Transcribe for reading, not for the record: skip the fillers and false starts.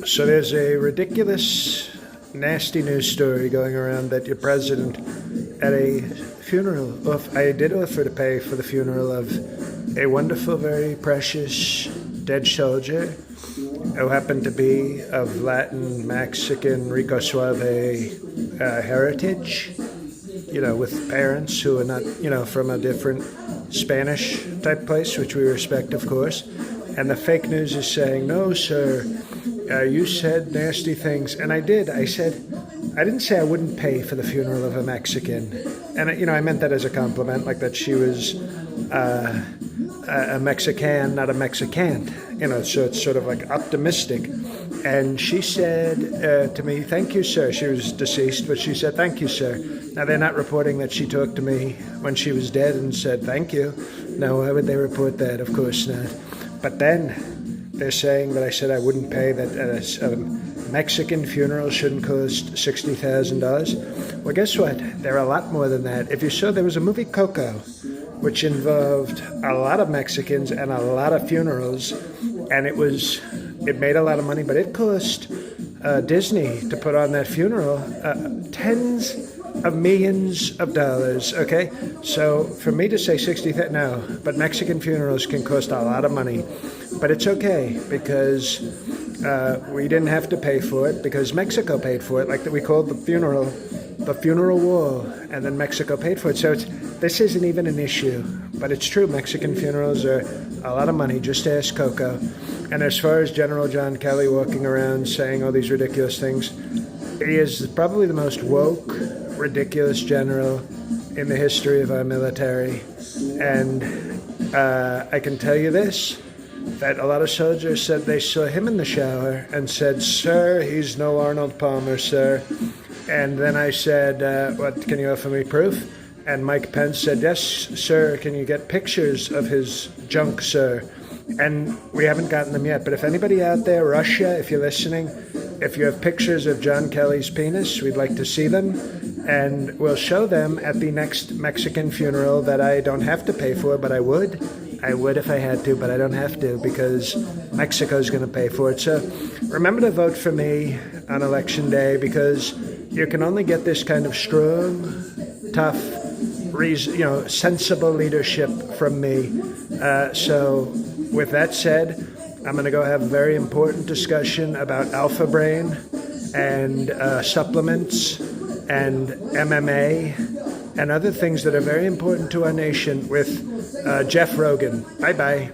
So there's a ridiculous, nasty news story going around that your president, at a funeral, I did offer to pay for the funeral of a wonderful, very precious dead soldier who happened to be of Latin, Mexican, Rico Suave heritage, with parents who are not, from a different Spanish type place, which we respect, of course. And the fake news is saying, no, sir, you said nasty things. And I did. I didn't say I wouldn't pay for the funeral of a Mexican. And, I meant that as a compliment, like that she was a Mexican, not a Mexicant, so it's sort of like optimistic. And she said to me, thank you, sir. She was deceased, but she said, thank you, sir. Now, they're not reporting that she talked to me when she was dead and said, thank you. No, why would they report that? Of course not. But then they're saying that I said I wouldn't pay, that a Mexican funeral shouldn't cost $60,000. Well, guess what? They're a lot more than that. If you saw, there was a movie, Coco, which involved a lot of Mexicans and a lot of funerals, and it made a lot of money, but it cost Disney to put on that funeral tens of millions of dollars, okay? So for me to say 60,000, no, but Mexican funerals can cost a lot of money. But it's okay because we didn't have to pay for it because Mexico paid for it. Like we called the funeral wall, and then Mexico paid for it. So this isn't even an issue, but it's true. Mexican funerals are a lot of money. Just ask Coco. And as far as General John Kelly walking around saying all these ridiculous things, he is probably the most woke, ridiculous general in the history of our military. And I can tell you this, that a lot of soldiers said they saw him in the shower and said, sir, he's no Arnold Palmer, sir. And then I said, what, can you offer me proof? And Mike Pence said, yes, sir, can you get pictures of his junk, sir? And we haven't gotten them yet. But if anybody out there, Russia, if you're listening, if you have pictures of John Kelly's penis, we'd like to see them. And we'll show them at the next Mexican funeral that I don't have to pay for, but I would. I would if I had to, but I don't have to because Mexico's going to pay for it. So remember to vote for me on Election Day because you can only get this kind of strong, tough, sensible leadership from me. So with that said, I'm going to go have a very important discussion about Alpha Brain and supplements and MMA and other things that are very important to our nation with Jeff Rogan. Bye-bye.